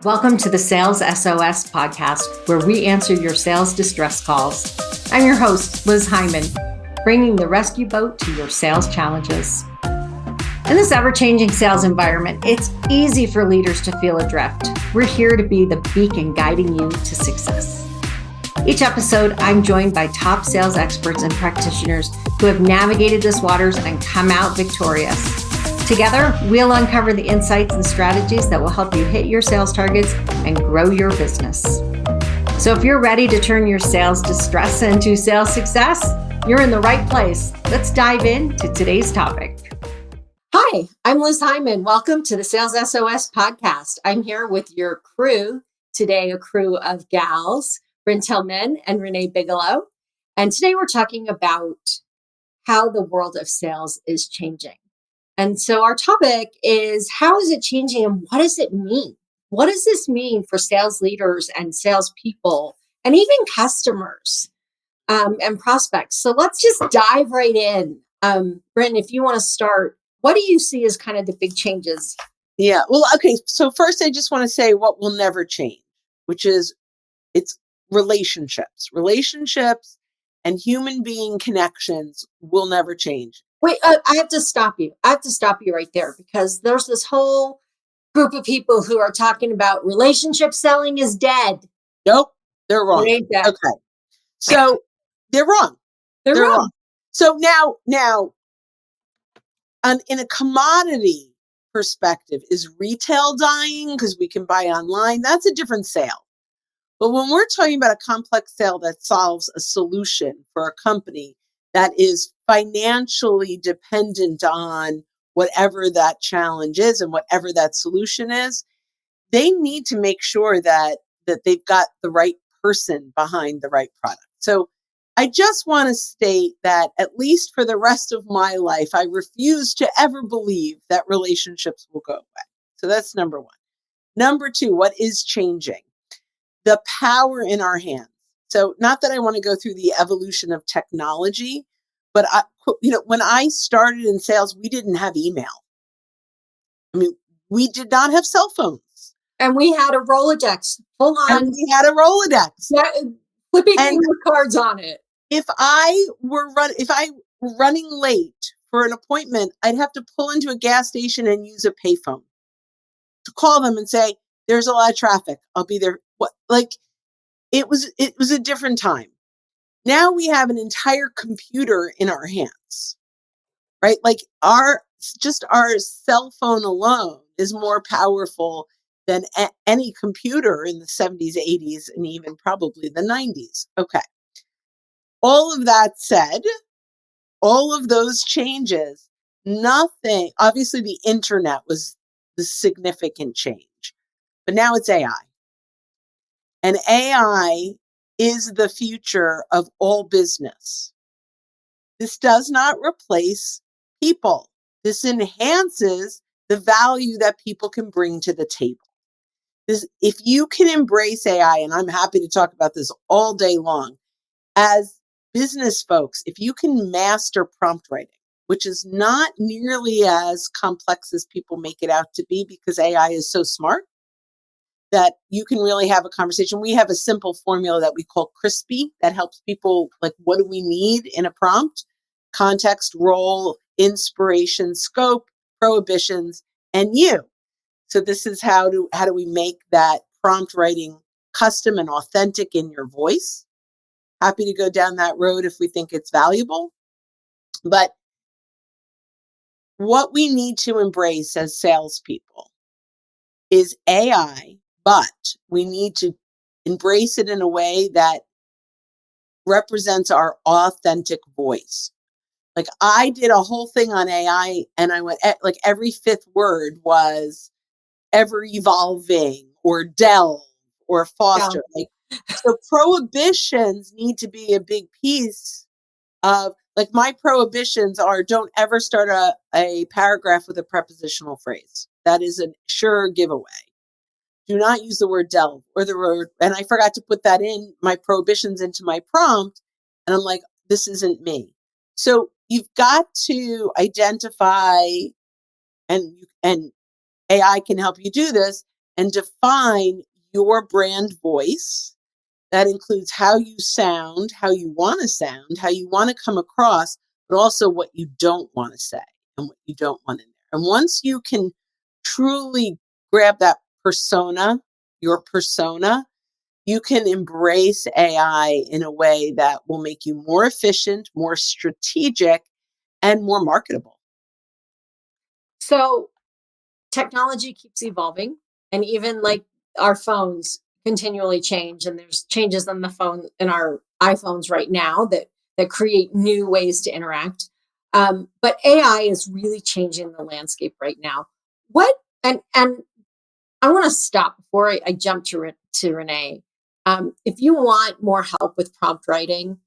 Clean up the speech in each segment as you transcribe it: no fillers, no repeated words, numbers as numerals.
Welcome to the Sales SOS podcast, where we answer your sales distress calls. I'm your host, Liz Heiman, bringing the rescue boat to your sales challenges. In this ever-changing sales environment, it's easy for leaders to feel adrift. We're here to be the beacon guiding you to success. Each episode, I'm joined by top sales experts and practitioners who have navigated this waters and come out victorious. Together, we'll uncover the insights and strategies that will help you hit your sales targets and grow your business. So if you're ready to turn your sales distress into sales success, you're in the right place. Let's dive into today's topic. Hi, I'm Liz Heiman. Welcome to the Sales SOS podcast. I'm here with your crew today, a crew of gals, Brynne Tillman and Renee Bigelow. And today we're talking about how the world of sales is changing. And so our topic is, how is it changing and what does it mean? What does this mean for sales leaders and salespeople and even customers and prospects? So let's just dive right in. Brynne, if you want to start, what do you see as kind of the big changes? Yeah, well, okay. So first, I just want to say what will never change, which is it's relationships. Relationships and human being connections will never change. Wait, I have to stop you. I have to stop you right there because there's this whole group of people who are talking about relationship selling is dead. Nope, they're wrong. It ain't dead. Okay, so they're wrong. They're wrong. So now, in a commodity perspective, is retail dying because we can buy online? That's a different sale. But when we're talking about a complex sale that solves a solution for a company that is financially dependent on whatever that challenge is and whatever that solution is, they need to make sure that they've got the right person behind the right product. So I just want to state that at least for the rest of my life, I refuse to ever believe that relationships will go away. So that's number one. Number two, what is changing? The power in our hands. So not that I want to go through the evolution of technology, but when I started in sales, we didn't have email. I mean, we did not have cell phones. And we had a Rolodex. Hold on. And we had a Rolodex. Flipping with cards on it. If I were running late for an appointment, I'd have to pull into a gas station and use a payphone to call them and say, there's a lot of traffic. I'll be there. It was a different time. Now we have an entire computer in our hands, right? Like our cell phone alone is more powerful than any computer in the 70s, 80s, and even probably the 90s. Okay. All of that said, all of those changes, nothing, obviously the internet was the significant change, but now it's AI. And AI is the future of all business. This does not replace people. This enhances the value that people can bring to the table. If you can embrace AI, and I'm happy to talk about this all day long, as business folks, if you can master prompt writing, which is not nearly as complex as people make it out to be because AI is so smart, that you can really have a conversation. We have a simple formula that we call crispy that helps people, like, what do we need in a prompt? Context, role, inspiration, scope, prohibitions, and you. So this is how do we make that prompt writing custom and authentic in your voice. Happy to go down that road if we think it's valuable. But what we need to embrace as salespeople is AI, but we need to embrace it in a way that represents our authentic voice. Like, I did a whole thing on AI and I went, like, every fifth word was ever evolving or delve or foster. Yeah. So prohibitions need to be a big piece of, like, my prohibitions are, don't ever start a paragraph with a prepositional phrase. That is a sure giveaway. Do not use the word delve or the word, and I forgot to put that in my prohibitions into my prompt. And I'm like, this isn't me. So you've got to identify, and AI can help you do this, and define your brand voice. That includes how you sound, how you want to sound, how you want to come across, but also what you don't want to say and what you don't want in there. And once you can truly grab that persona, your persona, you can embrace AI in a way that will make you more efficient, more strategic, and more marketable. So technology keeps evolving, and even like our phones continually change, and there's changes on the phone in our iPhones right now that create new ways to interact. But AI is really changing the landscape right now. What and I want to stop before I jump to Renee. If you want more help with prompt writing,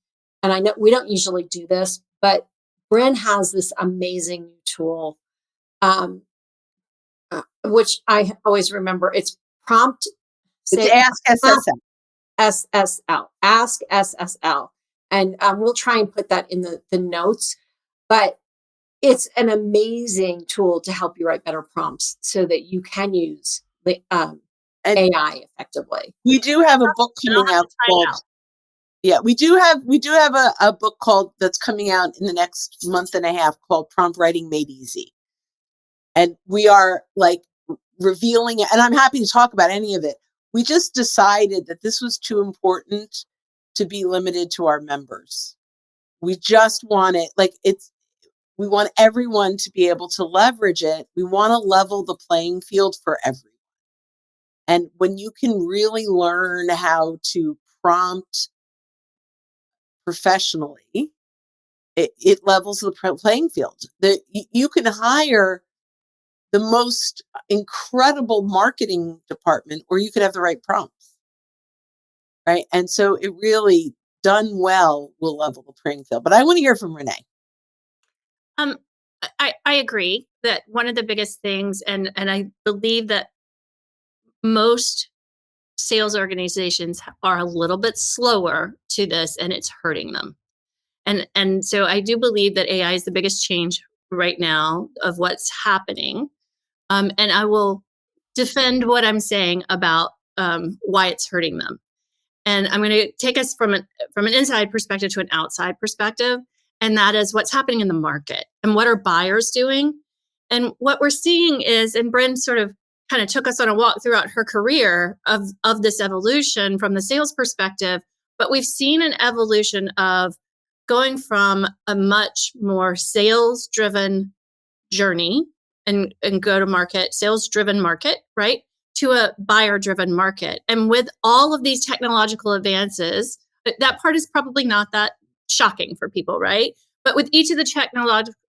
and I know we don't usually do this, but Brynne has this amazing new tool, which I always remember. It's prompt. It's Say Ask SSM. SSL. Ask SSL, and we'll try and put that in the notes. But it's an amazing tool to help you write better prompts so that you can use the AI effectively. We do have a book coming out called. Yeah, we do have a book that's coming out in the next month and a half called Prompt Writing Made Easy. And we are like revealing it, and I'm happy to talk about any of it. We just decided that this was too important to be limited to our members. We just want it, we want everyone to be able to leverage it. We want to level the playing field for everyone. And when you can really learn how to prompt professionally, it levels the playing field. You can hire the most incredible marketing department, or you could have the right prompts, right? And so it really, done well, will level the playing field. But I want to hear from Renee. I agree that one of the biggest things, and I believe that most sales organizations are a little bit slower to this, and it's hurting them. And so I do believe that AI is the biggest change right now of what's happening. And I will defend what I'm saying about why it's hurting them. And I'm going to take us from an inside perspective to an outside perspective. And that is what's happening in the market and what are buyers doing. And what we're seeing is, and Brynne sort of kind of took us on a walk throughout her career of this evolution from the sales perspective, but we've seen an evolution of going from a much more sales-driven journey and go to market, sales-driven market, right, to a buyer-driven market. And with all of these technological advances, that part is probably not that shocking for people, right? But with each of the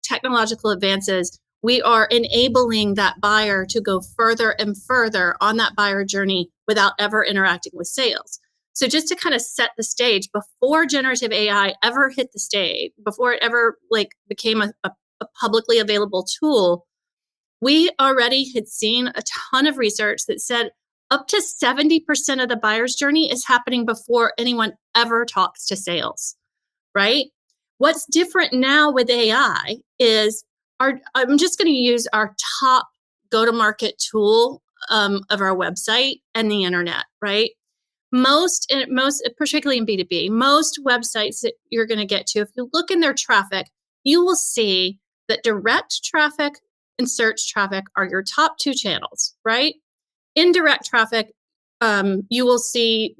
technological advances, we are enabling that buyer to go further and further on that buyer journey without ever interacting with sales. So just to kind of set the stage, before generative AI ever hit the stage, before it ever became a publicly available tool, we already had seen a ton of research that said up to 70% of the buyer's journey is happening before anyone ever talks to sales, right? What's different now with AI is I'm just going to use our top go-to-market tool of our website and the internet, right? Most, particularly in B2B, most websites that you're going to get to, if you look in their traffic, you will see that direct traffic and search traffic are your top two channels, right? Indirect traffic, you will see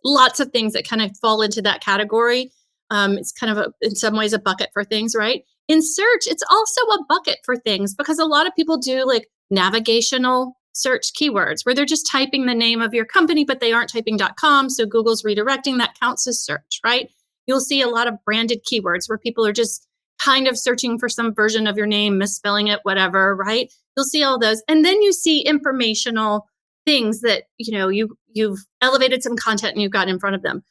lots of things that kind of fall into that category. It's kind of in some ways a bucket for things, right? In search, it's also a bucket for things because a lot of people do like navigational search keywords where they're just typing the name of your company, but they aren't typing .com. So Google's redirecting, that counts as search, right? You'll see a lot of branded keywords where people are just kind of searching for some version of your name, misspelling it, whatever, right? You'll see all those. And then you see informational things that, you've elevated some content and you've got in front of them.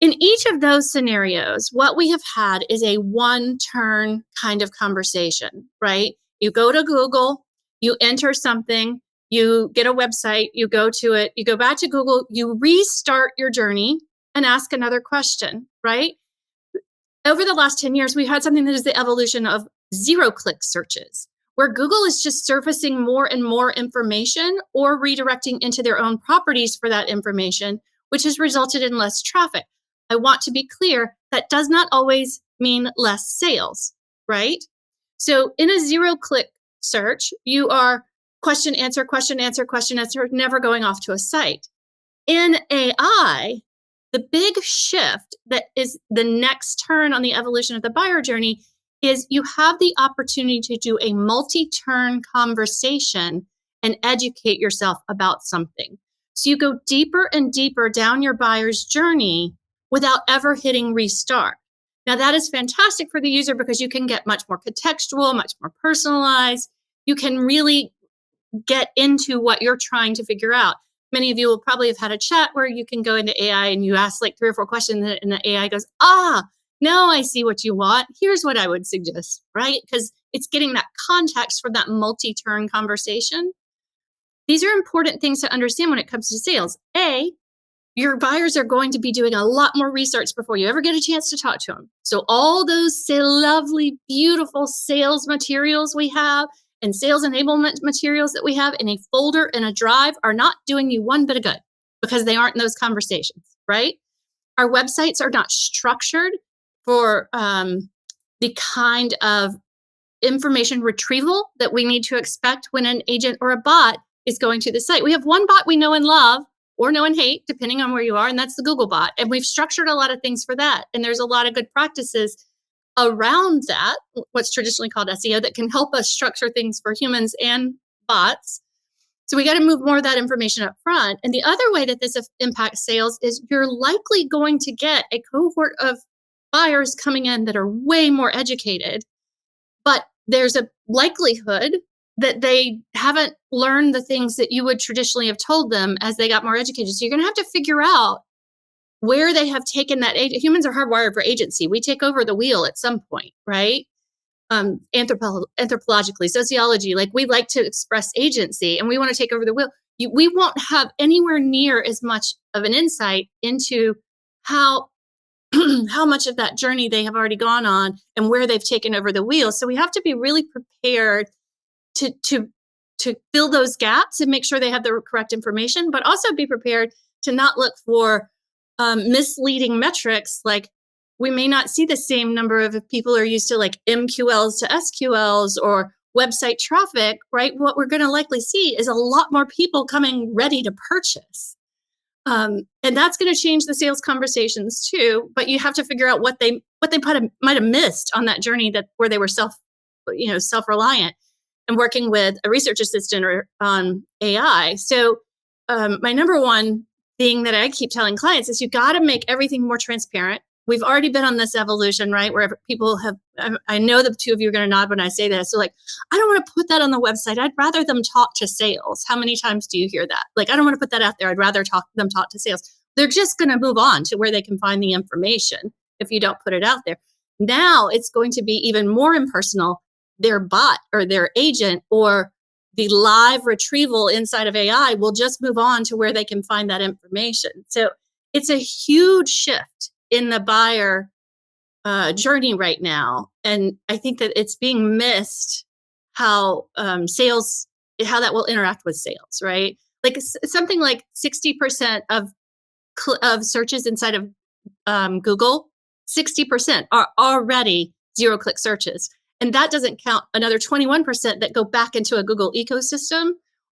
In each of those scenarios, what we have had is a one-turn kind of conversation, right? You go to Google, you enter something, you get a website, you go to it, you go back to Google, you restart your journey and ask another question, right? Over the last 10 years, we've had something that is the evolution of zero-click searches, where Google is just surfacing more and more information or redirecting into their own properties for that information, which has resulted in less traffic. I want to be clear, that does not always mean less sales, right? So in a zero-click search, you are question, answer, never going off to a site. In AI, the big shift that is the next turn on the evolution of the buyer journey is you have the opportunity to do a multi-turn conversation and educate yourself about something. So you go deeper and deeper down your buyer's journey without ever hitting restart. Now that is fantastic for the user because you can get much more contextual, much more personalized. You can really get into what you're trying to figure out. Many of you will probably have had a chat where you can go into AI and you ask like 3 or 4 questions and the AI goes, now I see what you want. Here's what I would suggest, right? Because it's getting that context for that multi-turn conversation. These are important things to understand when it comes to sales. Your buyers are going to be doing a lot more research before you ever get a chance to talk to them. So all those lovely, beautiful sales materials we have and sales enablement materials that we have in a folder in a drive are not doing you one bit of good because they aren't in those conversations, right? Our websites are not structured for the kind of information retrieval that we need to expect when an agent or a bot is going to the site. We have one bot we know and love or know and hate, depending on where you are, and that's the Google bot. And we've structured a lot of things for that. And there's a lot of good practices around that, what's traditionally called SEO, that can help us structure things for humans and bots. So we got to move more of that information up front. And the other way that this impacts sales is you're likely going to get a cohort of buyers coming in that are way more educated, but there's a likelihood that they haven't learned the things that you would traditionally have told them as they got more educated. So you're going to have to figure out where they have taken that. Humans are hardwired for agency. We take over the wheel at some point, right? Anthropologically, sociology, like we like to express agency and we want to take over the wheel. We won't have anywhere near as much of an insight into how much of that journey they have already gone on and where they've taken over the wheel. So we have to be really prepared to fill those gaps and make sure they have the correct information, but also be prepared to not look for misleading metrics. Like we may not see the same number of people are used to like MQLs to SQLs or website traffic, right? What we're going to likely see is a lot more people coming ready to purchase. And that's going to change the sales conversations too. But you have to figure out what they might have missed on that journey where they were self-reliant and working with a research assistant or on AI. So my number one thing that I keep telling clients is you got to make everything more transparent. We've already been on this evolution, right? Where people have, I know the two of you are going to nod when I say this. So like, I don't want to put that on the website. I'd rather them talk to sales. How many times do you hear that? Like, I don't want to put that out there. I'd rather them talk to sales. They're just going to move on to where they can find the information if you don't put it out there. Now it's going to be even more impersonal. Their bot or their agent or the live retrieval inside of AI will just move on to where they can find that information. So it's a huge shift in the buyer journey right now. And I think that it's being missed how how that will interact with sales, right? Like something like 60% of searches inside of Google, 60% are already zero-click searches. And that doesn't count another 21% that go back into a Google ecosystem,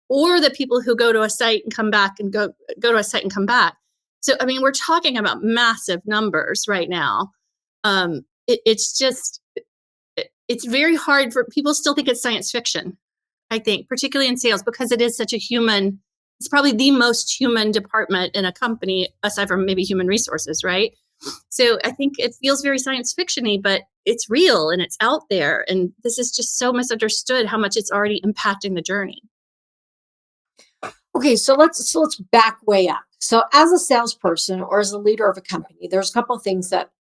or the people who go to a site and come back and go to a site and come back. So, I mean, we're talking about massive numbers right now. It's very hard for people still think it's science fiction, I think, particularly in sales, because it is such a human, it's probably the most human department in a company, aside from maybe human resources, right? So I think it feels very science fiction-y, but it's real and it's out there. And this is just so misunderstood how much it's already impacting the journey. Okay, so let's back way up. So as a salesperson or as a leader of a company, there's a couple of things that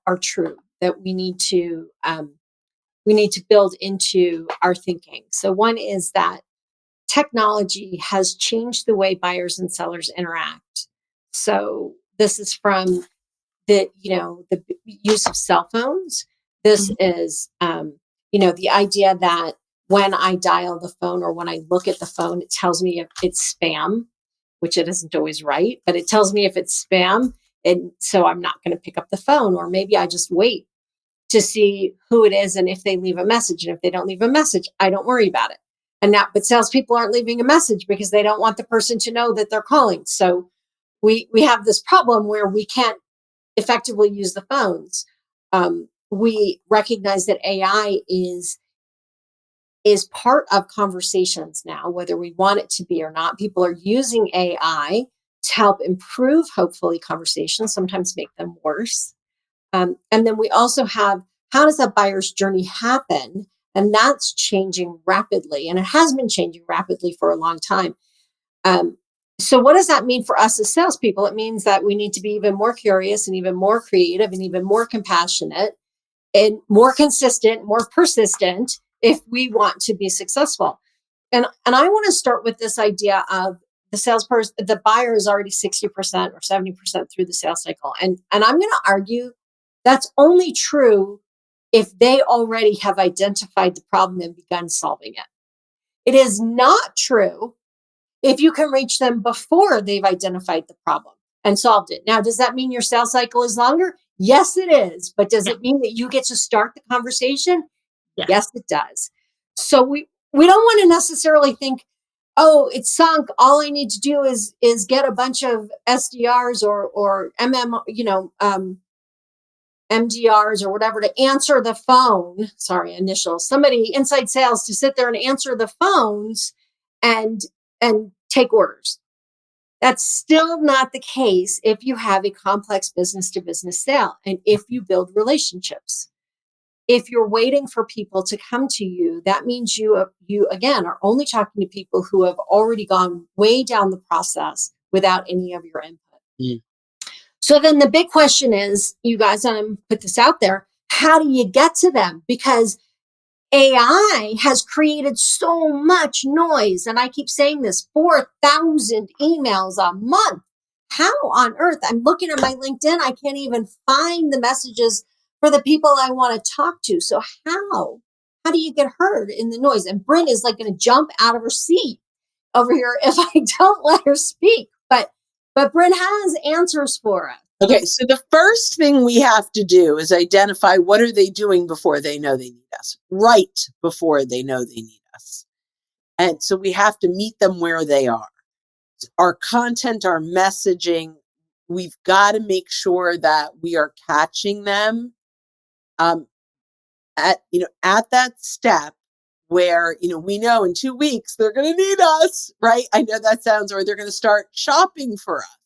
are true that we need to build into our thinking. So one is that technology has changed the way buyers and sellers interact. So this is from the use of cell phones. This is the idea that when I dial the phone or when I look at the phone, it tells me if it's spam, which it isn't always right, but it tells me if it's spam. And so I'm not going to pick up the phone, or maybe I just wait to see who it is and if they leave a message. And if they don't leave a message, I don't worry about it. And now, but salespeople aren't leaving a message because they don't want the person to know that they're calling. So we have this problem where we can't effectively use the phones. We recognize that AI is part of conversations now, whether we want it to be or not. People are using AI to help improve, hopefully, conversations, sometimes make them worse. And then we also have, how does that buyer's journey happen? And that's changing rapidly. And it has been changing rapidly for a long time. So what does that mean for us as salespeople? It means that we need to be even more curious and even more creative and even more compassionate and more consistent, more persistent if we want to be successful. And I want to start with this idea of the salesperson, the buyer is already 60% or 70% through the sales cycle. And I'm going to argue that's only true if they already have identified the problem and begun solving it. It is not true if you can reach them before they've identified the problem and solved it. Now, does that mean your sales cycle is longer? Yes, it is. But does it mean that you get to start the conversation? Yes, it does. So we don't want to necessarily think, oh, it's sunk. All I need to do is get a bunch of SDRs or MDRs or whatever to answer the phone. Sorry, initials. Somebody inside sales to sit there and answer the phones and take orders. That's still not the case if you have a complex business to business sale and if you build relationships. If you're waiting for people to come to you, that means you again are only talking to people who have already gone way down the process without any of your input. Mm. So then the big question is, you guys, and I'm put this out there, how do you get to them? Because AI has created so much noise. And I keep saying this, 4,000 emails a month. How on earth? I'm looking at my LinkedIn. I can't even find the messages for the people I want to talk to. So how do you get heard in the noise? And Brynne is like going to jump out of her seat over here if I don't let her speak. But Brynne has answers for us. Okay, so the first thing we have to do is identify what are they doing before they know they need us, right before they know they need us. And so we have to meet them where they are. Our content, our messaging, we've got to make sure that we are catching them at that step where, we know in 2 weeks they're going to need us, right? I know that sounds, or they're going to start shopping for us.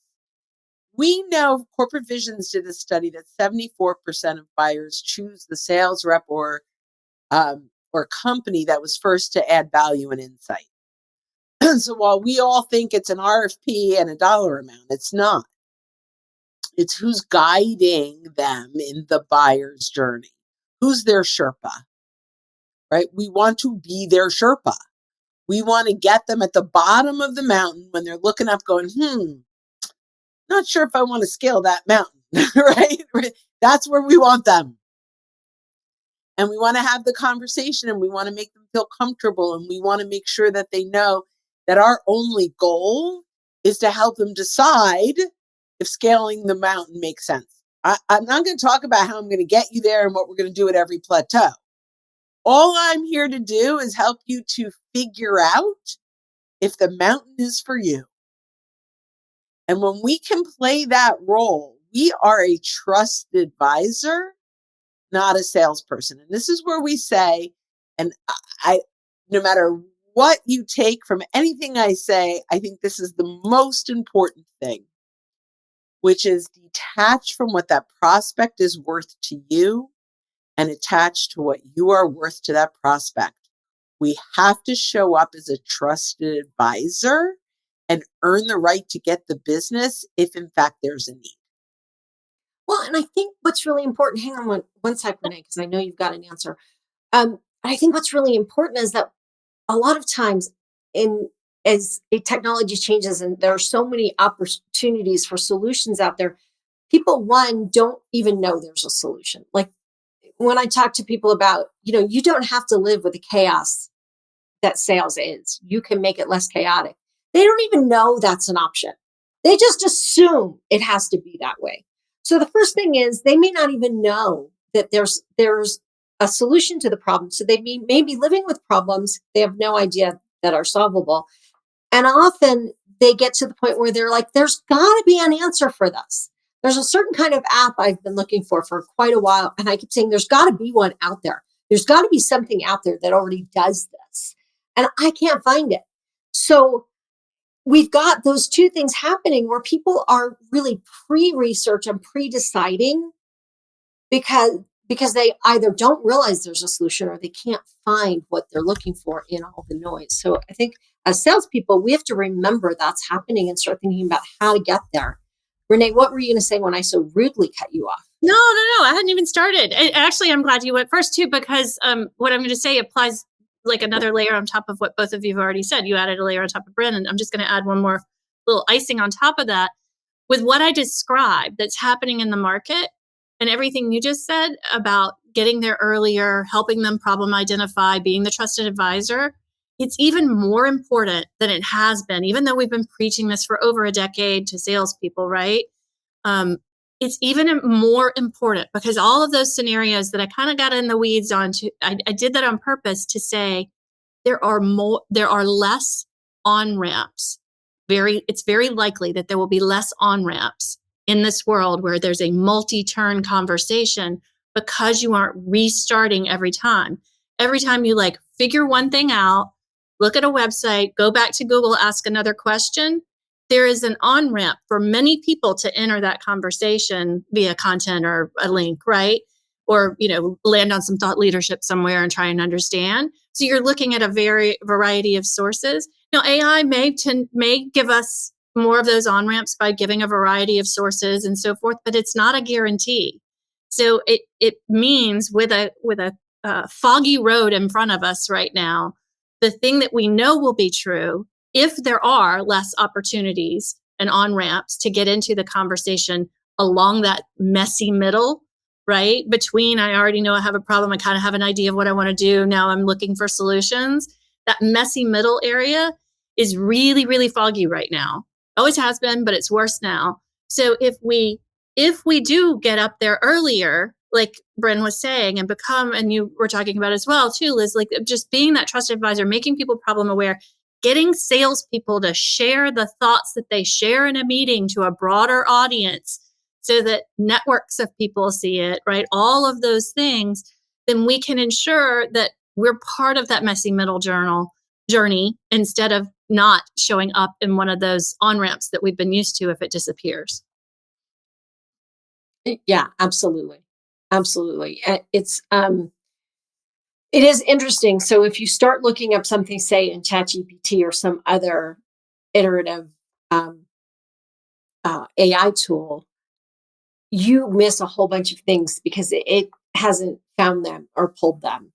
We know Corporate Visions did a study that 74% of buyers choose the sales rep or company that was first to add value and insight. So while we all think it's an RFP and a dollar amount, it's not. It's who's guiding them in the buyer's journey. Who's their Sherpa, right? We want to be their Sherpa. We want to get them at the bottom of the mountain when they're looking up going, not sure if I want to scale that mountain, right? That's where we want them. And we want to have the conversation and we want to make them feel comfortable. And we want to make sure that they know that our only goal is to help them decide if scaling the mountain makes sense. I'm not going to talk about how I'm going to get you there and what we're going to do at every plateau. All I'm here to do is help you to figure out if the mountain is for you. And when we can play that role, we are a trusted advisor, not a salesperson. And this is where we say, and I no matter what you take from anything I say, I think this is the most important thing, which is detach from what that prospect is worth to you and attach to what you are worth to that prospect. We have to show up as a trusted advisor and earn the right to get the business if in fact there's a need. Well, and I think what's really important, hang on one second, Renee, because I know you've got an answer. I think what's really important is that a lot of times as technology changes and there are so many opportunities for solutions out there, people, don't even know there's a solution. Like when I talk to people about, you don't have to live with the chaos that sales is. You can make it less chaotic. They don't even know that's an option. They just assume it has to be that way. So the first thing is they may not even know that there's a solution to the problem. So they may be living with problems they have no idea that are solvable. And often they get to the point where they're like, there's got to be an answer for this. There's a certain kind of app I've been looking for quite a while. And I keep saying, there's got to be one out there. There's got to be something out there that already does this. And I can't find it. So we've got those two things happening where people are really pre-research and pre-deciding because they either don't realize there's a solution or they can't find what they're looking for in all the noise. So I think as salespeople, we have to remember that's happening and start thinking about how to get there. Renee, what were you going to say when I so rudely cut you off? No. I hadn't even started. Actually, I'm glad you went first too, because what I'm going to say applies like another layer on top of what both of you have already said. You added a layer on top of Brynne, and I'm just going to add one more little icing on top of that. With what I described that's happening in the market and everything you just said about getting there earlier, helping them problem identify, being the trusted advisor, it's even more important than it has been, even though we've been preaching this for over a decade to salespeople, right? It's even more important because all of those scenarios that I kind of got in the weeds on, I did that on purpose to say there are less on-ramps. It's very likely that there will be less on-ramps in this world where there's a multi-turn conversation because you aren't restarting every time. Every time you like figure one thing out, look at a website, go back to Google, ask another question, there is an on-ramp for many people to enter that conversation via content or a link, right? Or, land on some thought leadership somewhere and try and understand. So you're looking at a variety of sources. Now, AI may give us more of those on-ramps by giving a variety of sources and so forth, but it's not a guarantee. So it means with a foggy road in front of us right now, the thing that we know will be true, if there are less opportunities and on-ramps to get into the conversation along that messy middle, right? Between, I already know I have a problem, I kind of have an idea of what I want to do, now I'm looking for solutions. That messy middle area is really, really foggy right now. Always has been, but it's worse now. So if we do get up there earlier, like Brynne was saying, and you were talking about as well too, Liz, like just being that trusted advisor, making people problem aware, getting salespeople to share the thoughts that they share in a meeting to a broader audience so that networks of people see it, right? All of those things, then we can ensure that we're part of that messy middle journey instead of not showing up in one of those on-ramps that we've been used to if it disappears. Yeah, absolutely. Absolutely. It is interesting. So if you start looking up something, say in ChatGPT or some other iterative AI tool, you miss a whole bunch of things because it hasn't found them or pulled them.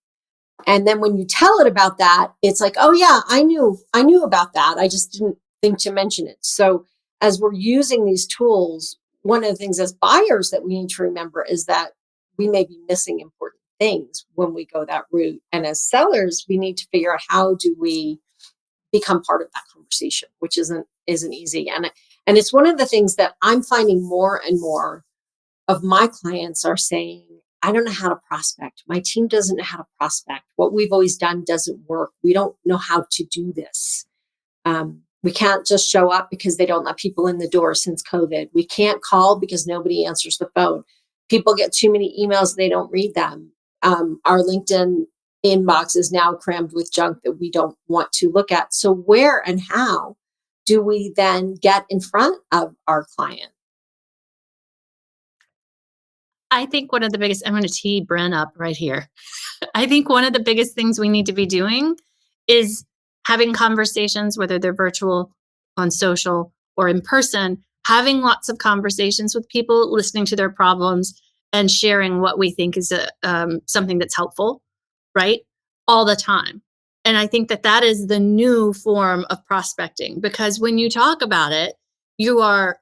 And then when you tell it about that, it's like, oh yeah, I knew about that. I just didn't think to mention it. So as we're using these tools, one of the things as buyers that we need to remember is that we may be missing important things when we go that route. And as sellers, we need to figure out how do we become part of that conversation, which isn't easy. And it's one of the things that I'm finding more and more of my clients are saying, I don't know how to prospect. My team doesn't know how to prospect. What we've always done doesn't work. We don't know how to do this. We can't just show up because they don't let people in the door since COVID. We can't call because nobody answers the phone. People get too many emails, they don't read them. Our LinkedIn inbox is now crammed with junk that we don't want to look at. So where and how do we then get in front of our client? I think one of the biggest, I'm going to tee Brynne up right here. I think one of the biggest things we need to be doing is having conversations, whether they're virtual, on social, or in person, having lots of conversations with people, listening to their problems and sharing what we think is something that's helpful, right? All the time. And I think that is the new form of prospecting, because when you talk about it, you are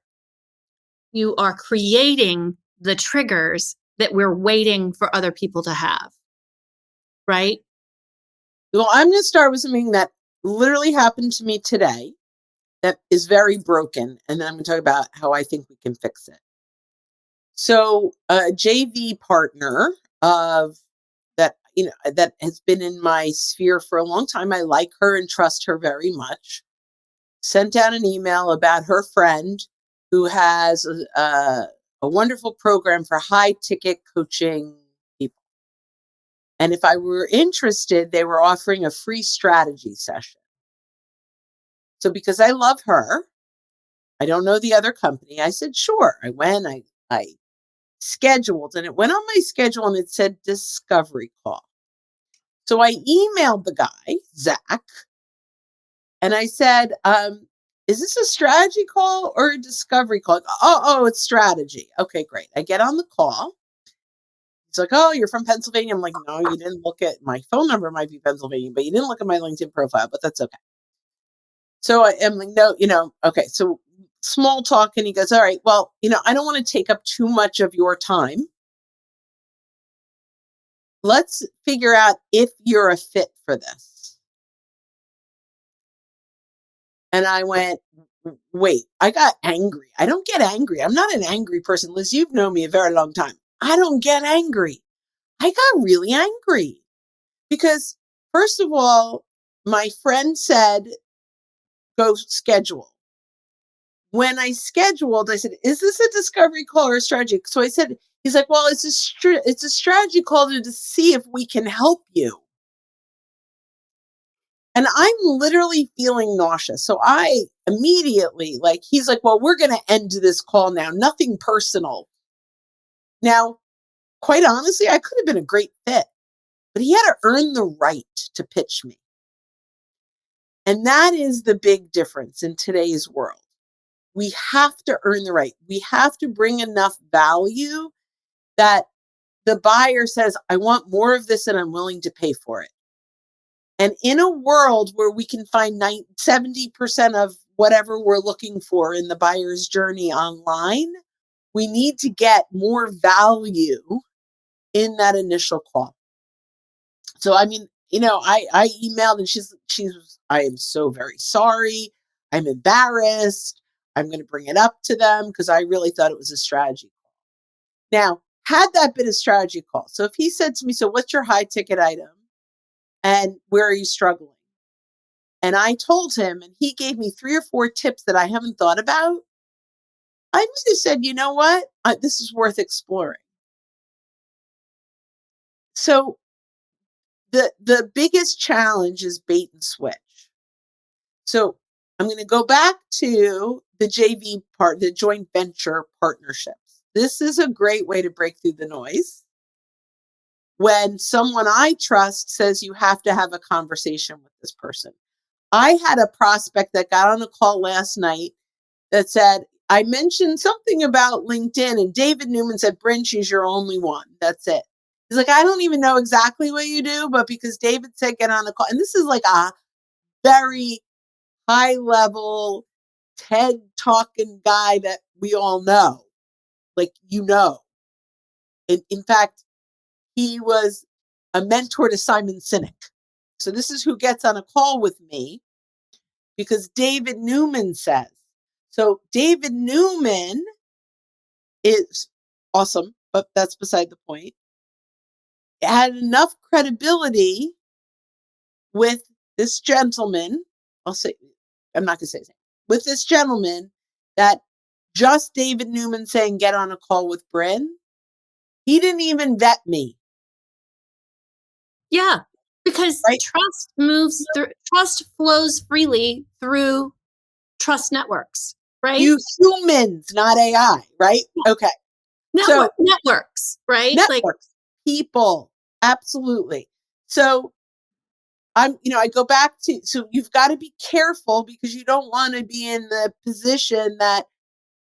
creating the triggers that we're waiting for other people to have, right? Well, I'm going to start with something that literally happened to me today that is very broken. And then I'm going to talk about how I think we can fix it. So a JV partner of that has been in my sphere for a long time. I like her and trust her very much. Sent out an email about her friend who has a wonderful program for high ticket coaching people. And if I were interested, they were offering a free strategy session. So because I love her, I don't know the other company. I said, sure. I went, I scheduled, and it went on my schedule and it said discovery call. So I emailed the guy, Zach, and I said, is this a strategy call or a discovery call? Oh, it's strategy. Okay, great. I get on the call. He's like, oh, you're from Pennsylvania. I'm like, no, you didn't look at my phone number, might be Pennsylvania, but you didn't look at my LinkedIn profile, but that's okay. So I am like, no, okay. So small talk. And he goes, all right, well, I don't want to take up too much of your time. Let's figure out if you're a fit for this. And I went, wait, I got angry. I don't get angry. I'm not an angry person. Liz, you've known me a very long time. I don't get angry. I got really angry because, first of all, my friend said, go schedule. When I scheduled, I said, is this a discovery call or a strategy? So I said, he's like, well, it's a strategy call to see if we can help you. And I'm literally feeling nauseous. So I immediately, he's like, well, we're going to end this call now. Nothing personal. Now, quite honestly, I could have been a great fit, but he had to earn the right to pitch me. And that is the big difference in today's world. We have to earn the right. We have to bring enough value that the buyer says, I want more of this and I'm willing to pay for it. And in a world where we can find 70% of whatever we're looking for in the buyer's journey online, we need to get more value in that initial call. So, I emailed and she's, I am so very sorry. I'm embarrassed. I'm going to bring it up to them because I really thought it was a strategy call. Now, had that been a strategy call, so if he said to me, so what's your high ticket item and where are you struggling? And I told him, and he gave me 3 or 4 tips that I haven't thought about, I might have said, you know what? This is worth exploring. So the biggest challenge is bait and switch. So I'm going to go back to the JV part, the joint venture partnerships. This is a great way to break through the noise. When someone I trust says you have to have a conversation with this person. I had a prospect that got on a call last night that said, I mentioned something about LinkedIn and David Newman said, Brynne, she's your only one. That's it. He's like, I don't even know exactly what you do, but because David said get on the call. And this is like a very high level TED talking guy that we all know. In fact, he was a mentor to Simon Sinek. So this is who gets on a call with me because David Newman says. So David Newman is awesome, but that's beside the point. It had enough credibility with this gentleman. I'm not going to say his name. With this gentleman that just David Newman saying, get on a call with Brynne. He didn't even vet me. Yeah, because right? Trust flows freely through trust networks, right? You humans, not AI, right? Yeah. Okay. Networks, right? Networks, people, absolutely. So I go back to, so you've got to be careful because you don't want to be in the position that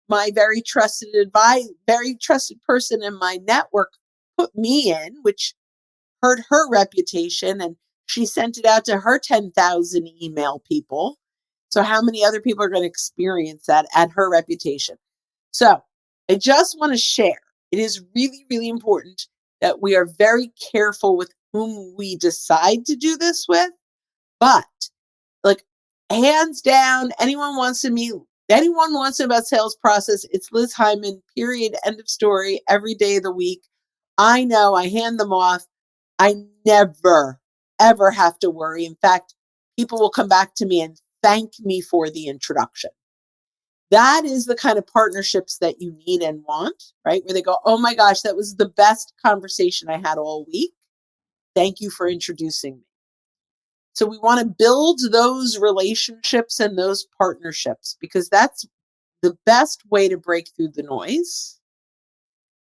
my very trusted person in my network put me in, which hurt her reputation, and she sent it out to her 10,000 email people. So how many other people are going to experience that at her reputation? So I just want to share, it is really, really important that we are very careful with whom we decide to do this with, But like hands down, anyone wants to know about sales process, it's Liz Heiman, period, end of story, every day of the week. I know, I hand them off. I never, ever have to worry. In fact, people will come back to me and thank me for the introduction. That is the kind of partnerships that you need and want, right? Where they go, oh my gosh, that was the best conversation I had all week. Thank you for introducing me. So we want to build those relationships and those partnerships because that's the best way to break through the noise.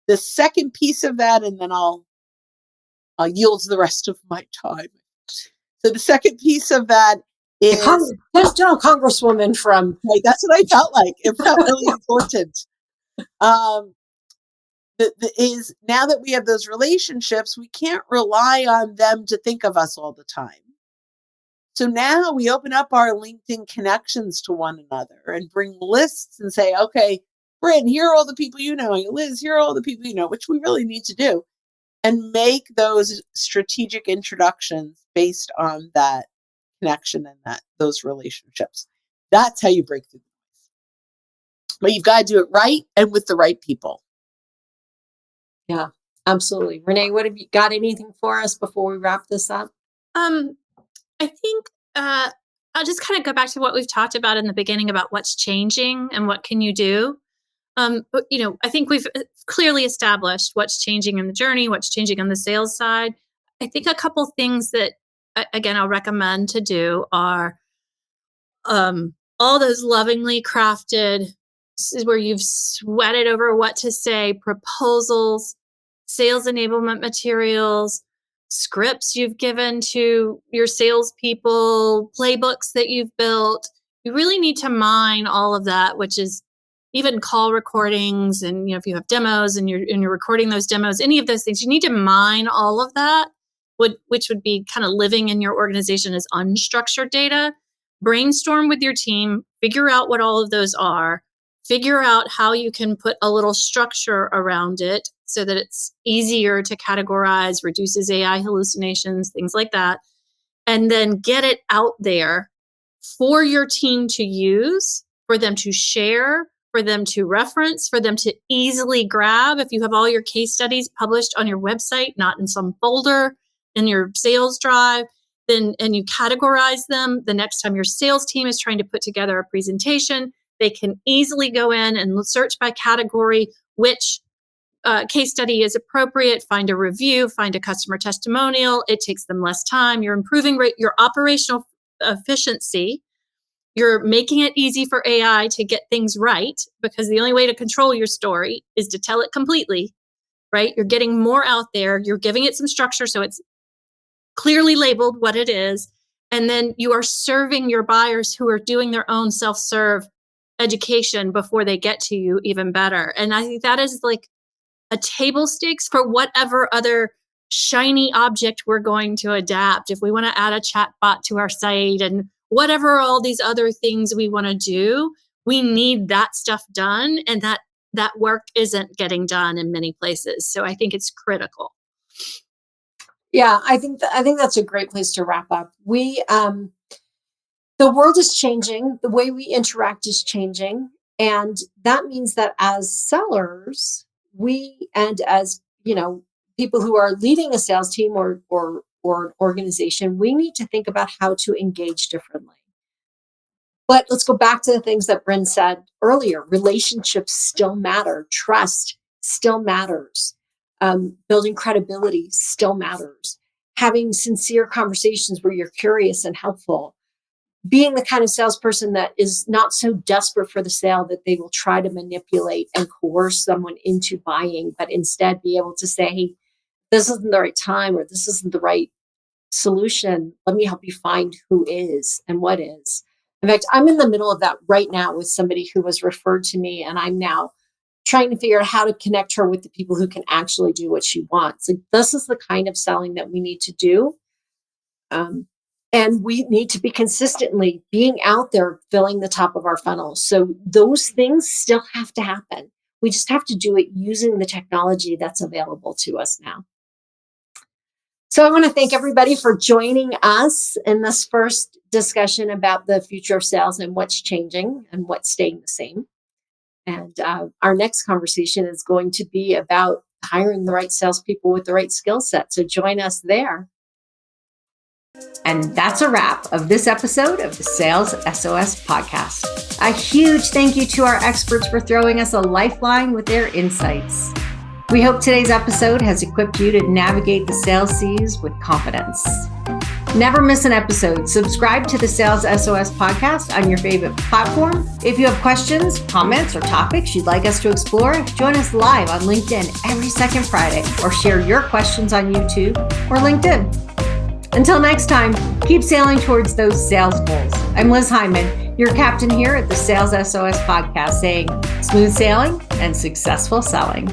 The second piece of that, and then I'll yield the rest of my time. So the second piece of that is Congresswoman from. Right, that's what I felt like. It felt really important. Is now that we have those relationships, we can't rely on them to think of us all the time. So now we open up our LinkedIn connections to one another and bring lists and say, okay, Brynne, here are all the people you know. Liz, here are all the people you know, which we really need to do. And make those strategic introductions based on that connection and those relationships. That's how you break through the noise. But you've got to do it right and with the right people. Yeah, absolutely. Renee, what have you got? Anything for us before we wrap this up? I think I'll just kind of go back to what we've talked about in the beginning about what's changing and what can you do. But, I think we've clearly established what's changing in the journey, what's changing on the sales side. I think a couple things that, again, I'll recommend to do are all those lovingly crafted, where you've sweated over what to say, proposals, sales enablement materials, scripts you've given to your salespeople, playbooks that you've built. You really need to mine all of that, which is even call recordings, and if you have demos and you're recording those demos, any of those things, you need to mine all of that, which would be kind of living in your organization as unstructured data. Brainstorm with your team, figure out what all of those are, figure out how you can put a little structure around it so that it's easier to categorize, reduces AI hallucinations, things like that, and then get it out there for your team to use, for them to share, for them to reference, for them to easily grab. If you have all your case studies published on your website, not in some folder in your sales drive, then and you categorize them, the next time your sales team is trying to put together a presentation, they can easily go in and search by category which case study is appropriate, find a review, find a customer testimonial. It takes them less time. You're improving your operational efficiency. You're making it easy for AI to get things right, because the only way to control your story is to tell it completely, right? You're getting more out there. You're giving it some structure so it's clearly labeled what it is. And then you are serving your buyers who are doing their own self-serve education before they get to you even better. And I think that is like a table stakes for whatever other shiny object we're going to adapt. If we want to add a chat bot to our site and whatever all these other things we want to do, we need that stuff done. And that work isn't getting done in many places. So I think it's critical. Yeah, I think that's a great place to wrap up. The world is changing. The way we interact is changing. And that means that as sellers, and as, people who are leading a sales team or an organization, we need to think about how to engage differently. But let's go back to the things that Brynne said earlier. Relationships still matter. Trust still matters. Building credibility still matters. Having sincere conversations where you're curious and helpful. Being the kind of salesperson that is not so desperate for the sale that they will try to manipulate and coerce someone into buying, but instead be able to say, hey, this isn't the right time, or this isn't the right solution. Let me help you find who is and what is. In fact, I'm in the middle of that right now with somebody who was referred to me, and I'm now trying to figure out how to connect her with the people who can actually do what she wants. Like, this is the kind of selling that we need to do. And we need to be consistently being out there, filling the top of our funnel. So those things still have to happen. We just have to do it using the technology that's available to us now. So I want to thank everybody for joining us in this first discussion about the future of sales and what's changing and what's staying the same. And our next conversation is going to be about hiring the right salespeople with the right skill set. So join us there. And that's a wrap of this episode of the Sales SOS podcast. A huge thank you to our experts for throwing us a lifeline with their insights. We hope today's episode has equipped you to navigate the sales seas with confidence. Never miss an episode. Subscribe to the Sales SOS podcast on your favorite platform. If you have questions, comments, or topics you'd like us to explore, join us live on LinkedIn every second Friday, or share your questions on YouTube or LinkedIn. Until next time, keep sailing towards those sales goals. I'm Liz Heiman, your captain here at the Sales SOS podcast, saying smooth sailing and successful selling.